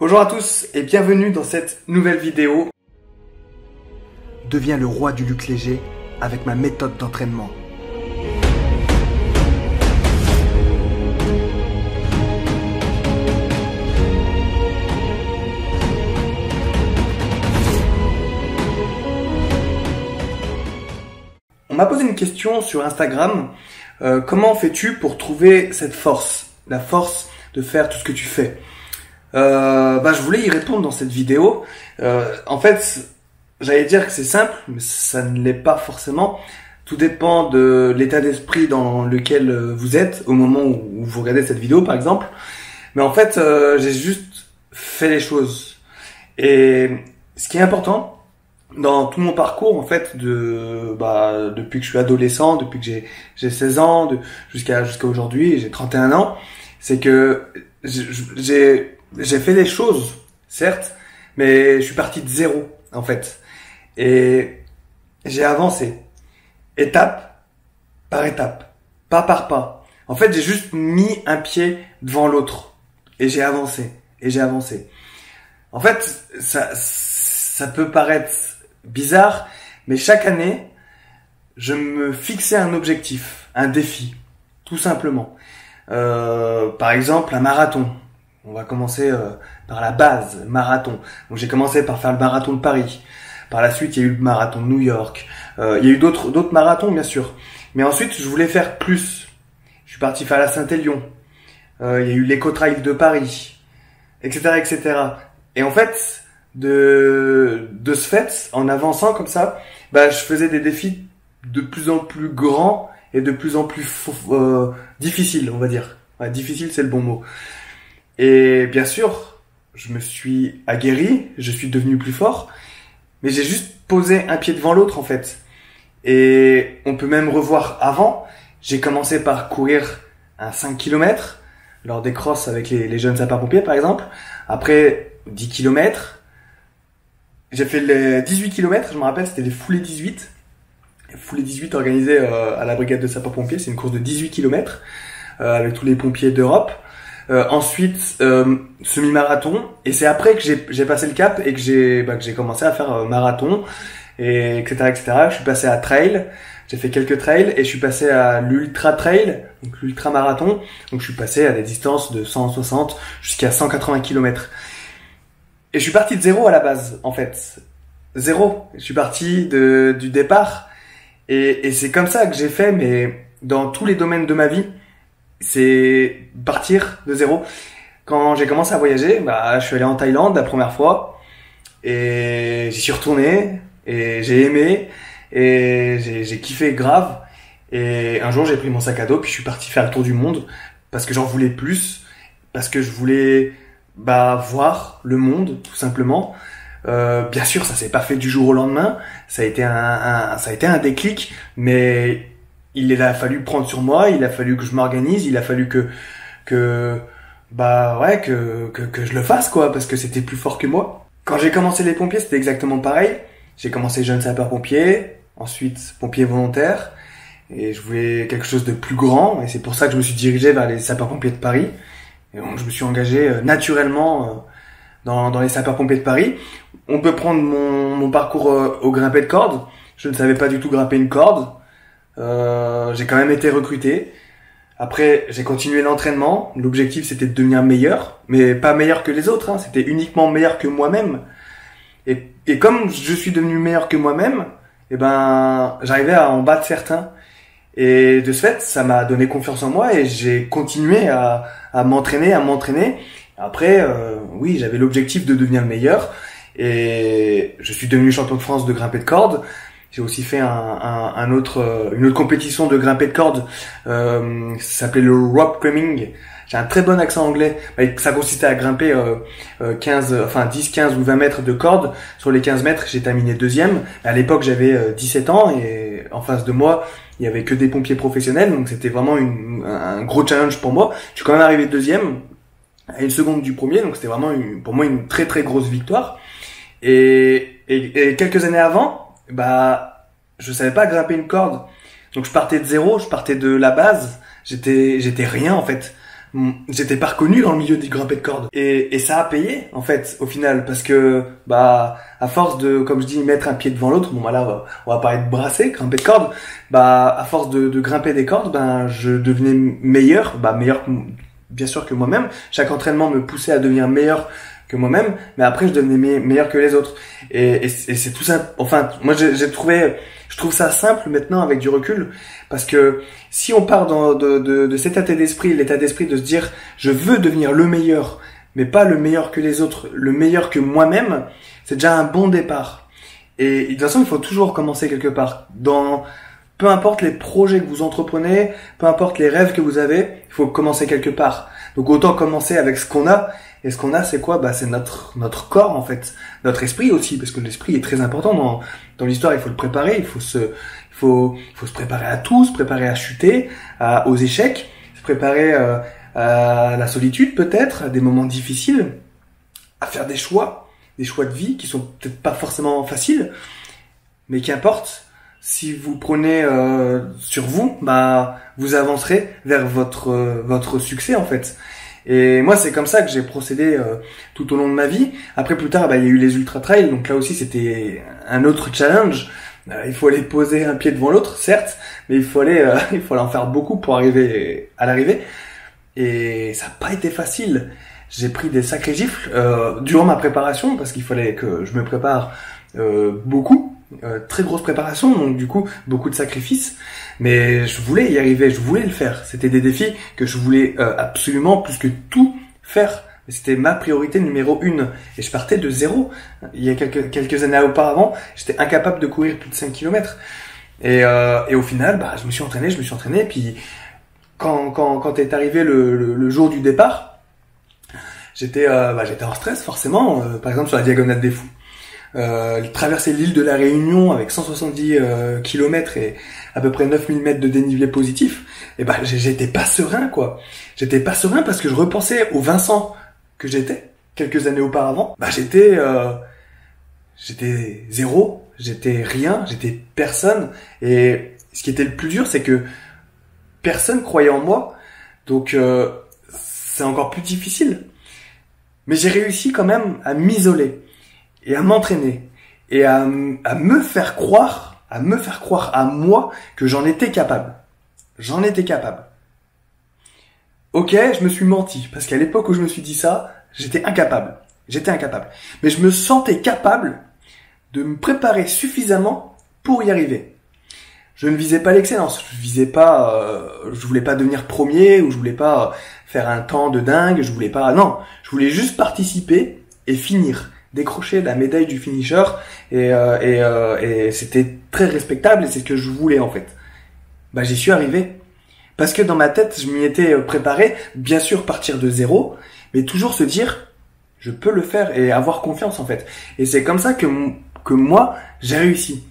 Bonjour à tous et bienvenue dans cette nouvelle vidéo. Deviens le roi du luc léger avec ma méthode d'entraînement. On m'a posé une question sur Instagram. Comment fais-tu pour trouver cette force, la force de faire tout ce que tu fais? Je voulais y répondre dans cette vidéo. En fait, j'allais dire que c'est simple, mais ça ne l'est pas forcément. Tout dépend de l'état d'esprit dans lequel vous êtes au moment où vous regardez cette vidéo, par exemple. Mais en fait, j'ai juste fait les choses. Et ce qui est important dans tout mon parcours, en fait, depuis que je suis adolescent, depuis que j'ai 16 ans, jusqu'à aujourd'hui, j'ai 31 ans, c'est que j'ai fait des choses, certes, mais je suis parti de zéro, en fait. Et j'ai avancé, étape par étape, pas par pas. En fait, j'ai juste mis un pied devant l'autre. Et j'ai avancé, et j'ai avancé. En fait, ça peut paraître bizarre, mais chaque année, je me fixais un objectif, un défi, tout simplement. Par exemple, un marathon. On va commencer par la base, marathon. Donc j'ai commencé par faire le marathon de Paris. Par la suite, il y a eu le marathon de New York. Il y a eu d'autres marathons, bien sûr. Mais ensuite, je voulais faire plus. Je suis parti faire la Saint-Élion. Il y a eu l'Eco-Trail de Paris, etc., etc. Et en fait, de ce fait, en avançant comme ça, je faisais des défis de plus en plus grands et de plus en plus difficiles, on va dire. Ouais, difficile, c'est le bon mot. Et bien sûr, je me suis aguerri, je suis devenu plus fort, mais j'ai juste posé un pied devant l'autre en fait. Et on peut même revoir avant, j'ai commencé par courir un 5 km lors des crosses avec les jeunes sapeurs-pompiers par exemple. Après 10 km, j'ai fait les 18 km, je me rappelle, c'était les foulées 18. Foulées 18 organisées à la brigade de sapeurs-pompiers, c'est une course de 18 km avec tous les pompiers d'Europe. Ensuite semi-marathon, et c'est après que j'ai passé le cap et que j'ai commencé à faire marathon, et etc. Je suis passé à trail, j'ai fait quelques trails et je suis passé à l'ultra trail, donc l'ultra marathon. Donc je suis passé à des distances de 160 jusqu'à 180 km. Et je suis parti de zéro à la base, en fait. Zéro. Je suis parti du départ, et c'est comme ça que j'ai fait, mais dans tous les domaines de ma vie. C'est partir de zéro. Quand j'ai commencé à voyager, je suis allé en Thaïlande la première fois et j'y suis retourné et j'ai aimé et j'ai kiffé grave. Et un jour, j'ai pris mon sac à dos puis je suis parti faire le tour du monde parce que j'en voulais plus, parce que je voulais voir le monde tout simplement. Bien sûr, ça s'est pas fait du jour au lendemain. Ça a été un déclic, mais il a fallu prendre sur moi, il a fallu que je m'organise, il a fallu que je le fasse, quoi, parce que c'était plus fort que moi. Quand j'ai commencé les pompiers, c'était exactement pareil. J'ai commencé jeune sapeur-pompier, ensuite pompier volontaire, et je voulais quelque chose de plus grand, et c'est pour ça que je me suis dirigé vers les sapeurs-pompiers de Paris. Et donc je me suis engagé naturellement dans les sapeurs-pompiers de Paris. On peut prendre mon parcours au grimpé de corde. Je ne savais pas du tout grimper une corde. J'ai quand même été recruté. Après, j'ai continué l'entraînement. L'objectif, c'était de devenir meilleur, mais pas meilleur que les autres, hein. C'était uniquement meilleur que moi-même. Et comme je suis devenu meilleur que moi-même, j'arrivais à en battre certains. Et de ce fait, ça m'a donné confiance en moi et j'ai continué à m'entraîner. Après, oui, j'avais l'objectif de devenir meilleur et je suis devenu champion de France de grimpé de corde. J'ai aussi fait une autre compétition de grimpé de corde, ça s'appelait le rope climbing. J'ai un très bon accent anglais. Ça consistait à grimper 10, 15 ou 20 mètres de corde. Sur les 15 mètres, j'ai terminé deuxième. À l'époque, j'avais 17 ans et en face de moi, il y avait que des pompiers professionnels. Donc c'était vraiment un gros challenge pour moi. Je suis quand même arrivé deuxième à une seconde du premier. Donc c'était vraiment pour moi une très très grosse victoire. Et quelques années avant, je savais pas grimper une corde. Donc je partais de zéro, je partais de la base. J'étais rien en fait. j'étais pas reconnu dans le milieu des grimpés de cordes. Et ça a payé, en fait, au final, parce que, bah, à force de, comme je dis, mettre un pied devant l'autre, bon, bah là, on va pas être brassé, grimper de cordes, bah, à force de grimper des cordes, ben, je devenais meilleur, bien sûr que moi-même. Chaque entraînement me poussait à devenir meilleur que moi-même, mais après, je devenais meilleur que les autres. Et c'est tout ça, enfin, moi, je trouve ça simple maintenant avec du recul, parce que si on part de cet état d'esprit, l'état d'esprit de se dire je veux devenir le meilleur, mais pas le meilleur que les autres, le meilleur que moi-même, c'est déjà un bon départ. Et de toute façon, il faut toujours commencer quelque part. Peu importe les projets que vous entreprenez, peu importe les rêves que vous avez, il faut commencer quelque part. Donc autant commencer avec ce qu'on a. Et ce qu'on a, c'est quoi? Bah, c'est notre corps, en fait. Notre esprit aussi, parce que l'esprit est très important dans l'histoire. Il faut le préparer. Il faut se préparer à tout, se préparer à chuter, aux échecs, se préparer à la solitude, peut-être, à des moments difficiles, à faire des choix de vie qui sont peut-être pas forcément faciles, mais qu'importe. Si vous prenez sur vous, bah, vous avancerez vers votre succès, en fait. Et moi, c'est comme ça que j'ai procédé tout au long de ma vie. Après, plus tard, bah, il y a eu les ultra trails, donc là aussi, c'était un autre challenge. Il faut aller poser un pied devant l'autre, certes, mais il faut aller en faire beaucoup pour arriver à l'arrivée. Et ça n'a pas été facile. J'ai pris des sacrés gifles durant ma préparation, parce qu'il fallait que je me prépare beaucoup. Très grosse préparation, donc du coup beaucoup de sacrifices, mais je voulais y arriver, je voulais le faire. C'était des défis que je voulais absolument plus que tout faire. C'était ma priorité numéro 1 et je partais de zéro. Il y a quelques années auparavant, j'étais incapable de courir plus de 5 km. Et au final, bah, je me suis entraîné, et puis quand est arrivé le jour du départ, j'étais en stress forcément, par exemple sur la Diagonale des Fous. Traverser l'île de la Réunion avec 170 km et à peu près 9000 mètres de dénivelé positif, et ben j'étais pas serein, quoi. J'étais pas serein parce que je repensais au Vincent que j'étais quelques années auparavant. Bah j'étais zéro, j'étais rien, j'étais personne, et ce qui était le plus dur, c'est que personne croyait en moi, donc c'est encore plus difficile. Mais j'ai réussi quand même à m'isoler et à m'entraîner et à me faire croire à moi que j'en étais capable. Ok, je me suis menti, parce qu'à l'époque où je me suis dit ça, j'étais incapable. Mais je me sentais capable de me préparer suffisamment pour y arriver. Je ne visais pas l'excellence, je voulais pas devenir premier, ou je voulais pas faire un temps de dingue, je voulais juste participer et finir. Décrocher la médaille du finisher et c'était très respectable et c'est ce que je voulais, en fait. Bah j'y suis arrivé parce que dans ma tête je m'y étais préparé, bien sûr partir de zéro, mais toujours se dire je peux le faire et avoir confiance, en fait. Et c'est comme ça que moi j'ai réussi.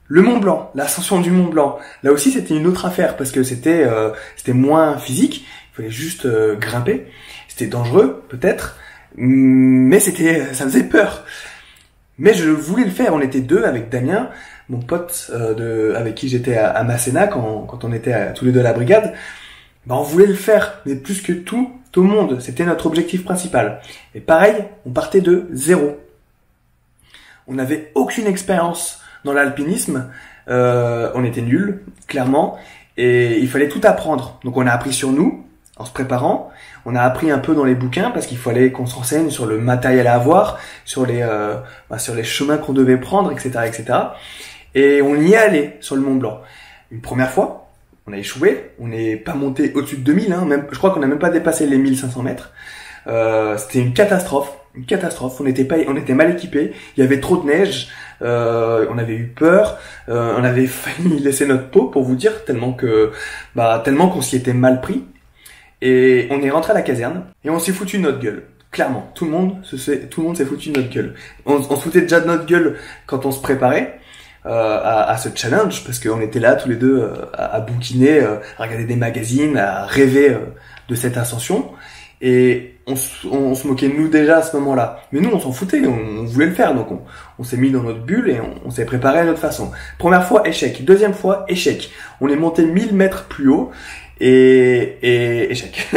Le Mont Blanc, l'ascension du Mont Blanc, là aussi c'était une autre affaire parce que c'était moins physique, il fallait juste grimper, c'était dangereux peut-être. Mais ça me faisait peur. Mais je voulais le faire. On était deux avec Damien, mon pote avec qui j'étais à Masséna quand on était tous les deux à la brigade. Bah, on voulait le faire, mais plus que tout au monde. C'était notre objectif principal. Et pareil, on partait de zéro. On n'avait aucune expérience dans l'alpinisme. On était nuls, clairement. Et il fallait tout apprendre. Donc on a appris sur nous, en se préparant. On a appris un peu dans les bouquins parce qu'il fallait qu'on se renseigne sur le matériel à avoir, sur les chemins qu'on devait prendre, etc., etc. Et on y est allé sur le Mont Blanc. Une première fois, on a échoué, on n'est pas monté au-dessus de 2000, je crois qu'on n'a même pas dépassé les 1500 mètres. C'était une catastrophe, on était mal équipés, il y avait trop de neige, on avait eu peur, on avait failli laisser notre peau, pour vous dire, tellement qu'on s'y était mal pris. Et on est rentré à la caserne et on s'est foutu de notre gueule. Clairement, tout le monde s'est foutu de notre gueule. On se foutait déjà de notre gueule quand on se préparait à ce challenge, parce qu'on était là tous les deux à bouquiner, à regarder des magazines, à rêver de cette ascension. Et on se moquait de nous déjà à ce moment-là. Mais nous, on s'en foutait, on voulait le faire. Donc on s'est mis dans notre bulle et on s'est préparé à notre façon. Première fois, échec. Deuxième fois, échec. On est monté 1000 mètres plus haut. et échec.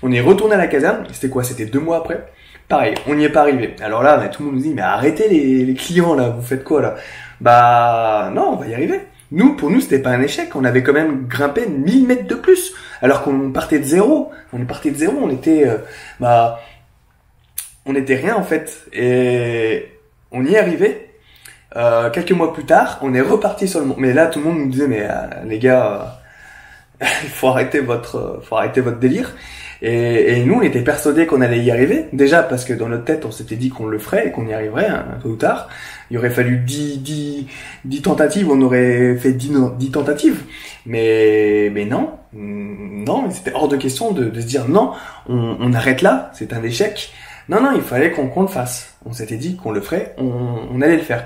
On est retourné à la caserne, c'était quoi? C'était 2 mois après. Pareil, on n'y est pas arrivé. Alors là, tout le monde nous dit, mais arrêtez les clients là, vous faites quoi là? Bah non, on va y arriver. Pour nous, c'était pas un échec. On avait quand même grimpé 1000 mètres de plus, alors qu'on partait de zéro. On était, on était rien en fait. Et on y est arrivé. Quelques mois plus tard, on est reparti sur le monde. Mais là, tout le monde nous disait, mais les gars, il faut arrêter votre délire. Et nous, on était persuadés qu'on allait y arriver. Déjà parce que dans notre tête, on s'était dit qu'on le ferait et qu'on y arriverait tôt ou tard. Il aurait fallu 10 tentatives, on aurait fait 10 tentatives. Mais non, c'était hors de question de se dire non, on arrête là, c'est un échec. Non, il fallait qu'on le fasse. On s'était dit qu'on le ferait, on allait le faire.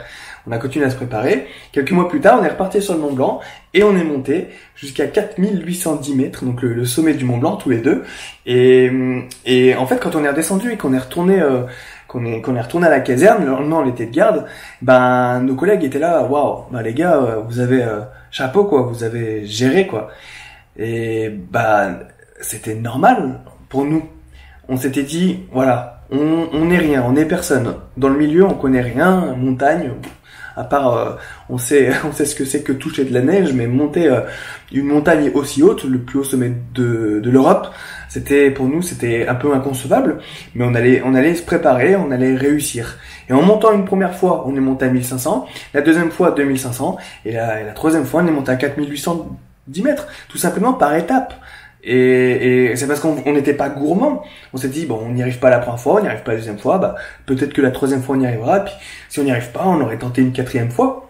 On a continué à se préparer. Quelques mois plus tard, on est reparti sur le Mont Blanc et on est monté jusqu'à 4810 mètres, donc le sommet du Mont Blanc tous les deux. Et en fait, quand on est redescendu et qu'on est retourné à la caserne, le lendemain, on était de garde, nos collègues étaient là, waouh, les gars, vous avez chapeau quoi, vous avez géré quoi. Et c'était normal pour nous. On s'était dit, voilà, on n'est rien, on n'est personne. Dans le milieu, on connaît rien, montagne. À part, on sait ce que c'est que toucher de la neige, mais monter une montagne aussi haute, le plus haut sommet de l'Europe, pour nous, c'était un peu inconcevable. Mais on allait se préparer, on allait réussir. Et en montant une première fois, on est monté à 1500, la deuxième fois 2500, et la troisième fois, on est monté à 4810 mètres, tout simplement par étapes. Et c'est parce qu'on n'était pas gourmand. On s'est dit, bon, on n'y arrive pas la première fois, on n'y arrive pas la deuxième fois, peut-être que la troisième fois on y arrivera, puis si on n'y arrive pas, on aurait tenté une 4e fois.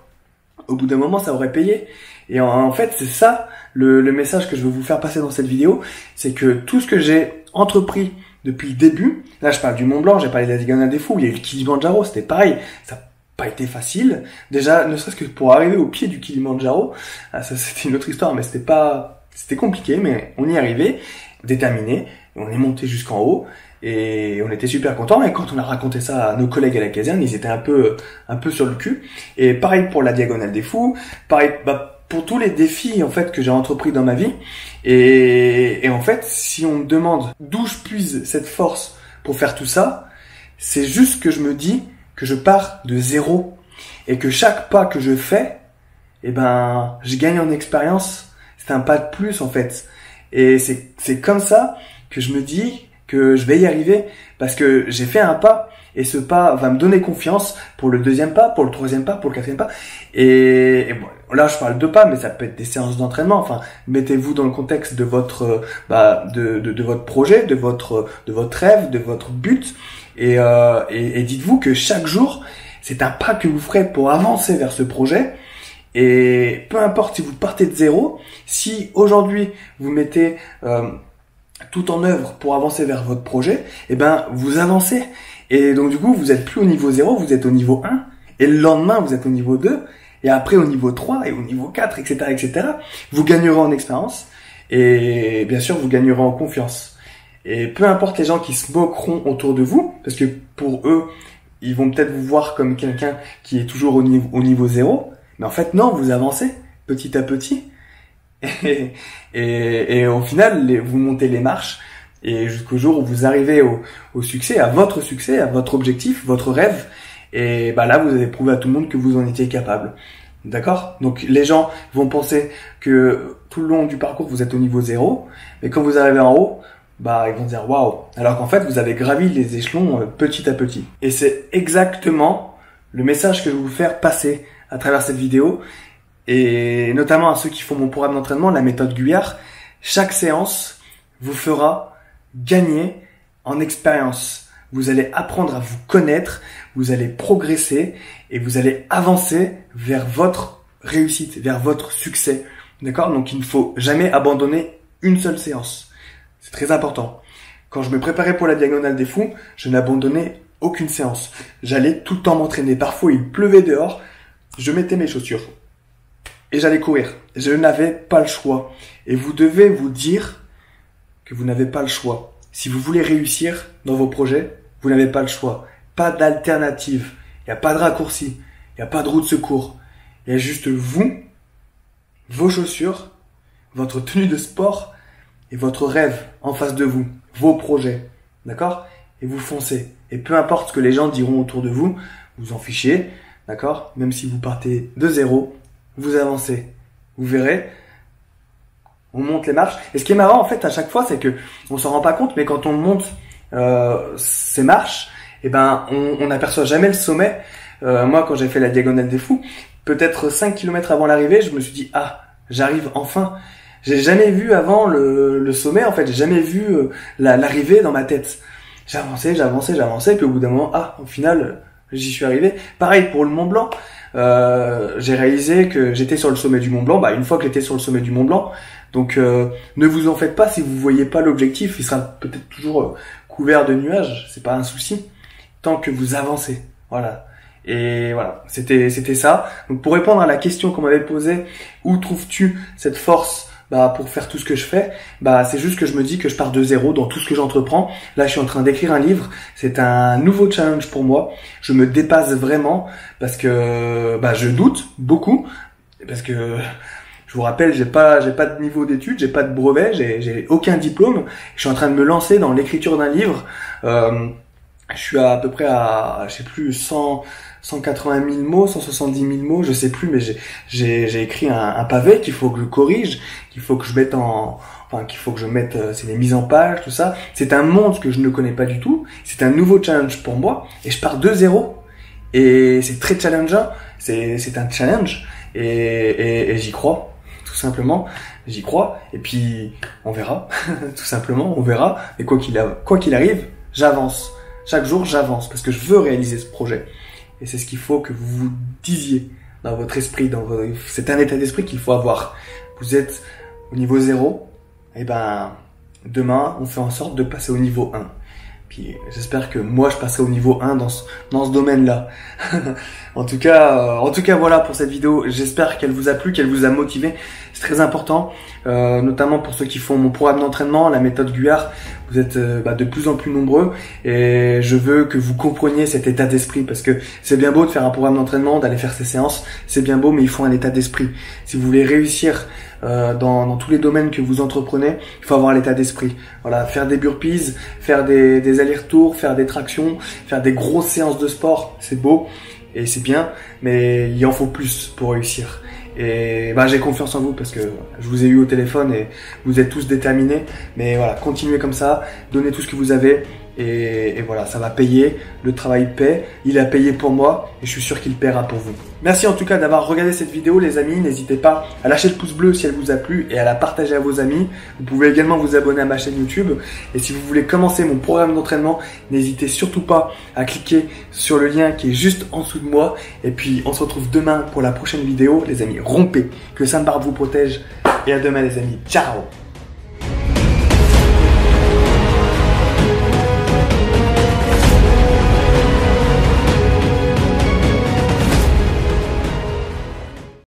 Au bout d'un moment, ça aurait payé. Et en fait, c'est ça, le message que je veux vous faire passer dans cette vidéo, c'est que tout ce que j'ai entrepris depuis le début, là je parle du Mont Blanc, j'ai parlé de la Diagonale des Fous, il y a eu le Kilimandjaro, c'était pareil, ça n'a pas été facile. Déjà, ne serait-ce que pour arriver au pied du Kilimandjaro, ça c'était une autre histoire, mais c'était compliqué, mais on y est arrivé, déterminé, on est monté jusqu'en haut, et on était super contents, et quand on a raconté ça à nos collègues à la caserne, ils étaient un peu sur le cul. Et pareil pour la Diagonale des Fous, pareil, pour tous les défis, en fait, que j'ai entrepris dans ma vie. Et en fait, si on me demande d'où je puise cette force pour faire tout ça, c'est juste que je me dis que je pars de zéro, et que chaque pas que je fais, je gagne en expérience. C'est un pas de plus en fait, et c'est comme ça que je me dis que je vais y arriver, parce que j'ai fait un pas et ce pas va me donner confiance pour le deuxième pas, pour le troisième pas, pour le quatrième pas. Et bon, là je parle de pas, mais ça peut être des séances d'entraînement. Enfin, mettez-vous dans le contexte de votre de votre projet, de votre rêve, de votre but, et dites-vous que chaque jour c'est un pas que vous ferez pour avancer vers ce projet. Et peu importe si vous partez de zéro, si aujourd'hui vous mettez tout en œuvre pour avancer vers votre projet, vous avancez. Et donc du coup, vous êtes plus au niveau 0, vous êtes au niveau 1. Et le lendemain, vous êtes au niveau 2. Et après au niveau 3 et au niveau 4, etc., etc. Vous gagnerez en expérience. Et bien sûr, vous gagnerez en confiance. Et peu importe les gens qui se moqueront autour de vous, parce que pour eux, ils vont peut-être vous voir comme quelqu'un qui est toujours au niveau 0. Mais en fait, non, vous avancez petit à petit. Et au final, vous montez les marches. Et jusqu'au jour où vous arrivez au succès, à votre objectif, votre rêve. Et là, vous avez prouvé à tout le monde que vous en étiez capable. D'accord? Donc, les gens vont penser que tout le long du parcours, vous êtes au niveau 0. Mais quand vous arrivez en haut, ils vont dire waouh. Alors qu'en fait, vous avez gravi les échelons petit à petit. Et c'est exactement le message que je vais vous faire passer à travers cette vidéo, et notamment à ceux qui font mon programme d'entraînement, la méthode Guyard. Chaque séance vous fera gagner en expérience. Vous allez apprendre à vous connaître, vous allez progresser et vous allez avancer vers votre réussite, vers votre succès. D'accord? Donc il ne faut jamais abandonner une seule séance. C'est très important. Quand je me préparais pour la Diagonale des Fous, je n'abandonnais aucune séance. J'allais tout le temps m'entraîner. Parfois il pleuvait dehors, je mettais mes chaussures et j'allais courir. Je n'avais pas le choix. Et vous devez vous dire que vous n'avez pas le choix. Si vous voulez réussir dans vos projets, vous n'avez pas le choix. Pas d'alternative. Il n'y a pas de raccourci. Il n'y a pas de roue de secours. Il y a juste vous, vos chaussures, votre tenue de sport, et votre rêve en face de vous, vos projets, d'accord? Et vous foncez. Et peu importe ce que les gens diront autour de vous, vous en fichez, d'accord? Même si vous partez de zéro, vous avancez. Vous verrez, on monte les marches. Et ce qui est marrant en fait à chaque fois, c'est que on s'en rend pas compte, mais quand on monte ces marches, eh ben on n'aperçoit jamais le sommet. Moi, quand j'ai fait la diagonale des fous, peut-être 5 km avant l'arrivée, je me suis dit ah, j'arrive enfin. J'ai jamais vu avant le sommet, en fait, j'ai jamais vu l'arrivée dans ma tête. J'avançais, et puis au bout d'un moment, ah, au final, j'y suis arrivé. Pareil pour le Mont Blanc. J'ai réalisé que j'étais sur le sommet du Mont Blanc. Bah, une fois que j'étais sur le sommet du Mont Blanc, donc ne vous en faites pas si vous voyez pas l'objectif. Il sera peut-être toujours couvert de nuages, c'est pas un souci, tant que vous avancez. Voilà. Et voilà, c'était ça. Donc pour répondre à la question qu'on m'avait posée, où trouves-tu cette force pour faire tout ce que je fais, c'est juste que je me dis que je pars de zéro dans tout ce que j'entreprends. Là, je suis en train d'écrire un livre. C'est un nouveau challenge pour moi. Je me dépasse vraiment parce que je doute beaucoup, parce que je vous rappelle, j'ai pas de niveau d'études, j'ai pas de brevet, j'ai aucun diplôme. Je suis en train de me lancer dans l'écriture d'un livre. Je suis à peu près à, je sais plus, 180 000 mots, 170 000 mots, je sais plus, mais j'ai écrit un pavé qu'il faut que je corrige, qu'il faut que je mette c'est des mises en page, tout ça. C'est un monde que je ne connais pas du tout. C'est un nouveau challenge pour moi et je pars de zéro. Et c'est très challengeant. C'est un challenge et j'y crois, tout simplement. J'y crois et puis on verra, tout simplement, on verra. Et quoi qu'il arrive, j'avance. Chaque jour, j'avance parce que je veux réaliser ce projet. Et c'est ce qu'il faut que vous vous disiez dans votre esprit. C'est un état d'esprit qu'il faut avoir. Vous êtes au niveau 0. Et demain, on fait en sorte de passer au niveau 1. Puis j'espère que moi, je passerai au niveau 1 dans ce domaine-là. En tout cas, voilà pour cette vidéo. J'espère qu'elle vous a plu, qu'elle vous a motivé. C'est très important, notamment pour ceux qui font mon programme d'entraînement, la méthode Guyard. Vous êtes de plus en plus nombreux et je veux que vous compreniez cet état d'esprit parce que c'est bien beau de faire un programme d'entraînement, d'aller faire ses séances, c'est bien beau, mais il faut un état d'esprit. Si vous voulez réussir dans tous les domaines que vous entreprenez, il faut avoir l'état d'esprit. Voilà, faire des burpees, faire des allers-retours, faire des tractions, faire des grosses séances de sport, c'est beau et c'est bien, mais il en faut plus pour réussir. Et j'ai confiance en vous parce que je vous ai eu au téléphone et vous êtes tous déterminés. Mais voilà, continuez comme ça, donnez tout ce que vous avez et voilà, ça va payer. Le travail paie, il a payé pour moi et je suis sûr qu'il paiera pour vous. Merci en tout cas d'avoir regardé cette vidéo les amis. N'hésitez pas à lâcher le pouce bleu si elle vous a plu et à la partager à vos amis. Vous pouvez également vous abonner à ma chaîne YouTube. Et si vous voulez commencer mon programme d'entraînement, n'hésitez surtout pas à cliquer sur le lien qui est juste en dessous de moi. Et puis on se retrouve demain pour la prochaine vidéo les amis. Rompez, que Sainte Barbe vous protège et à demain les amis. Ciao.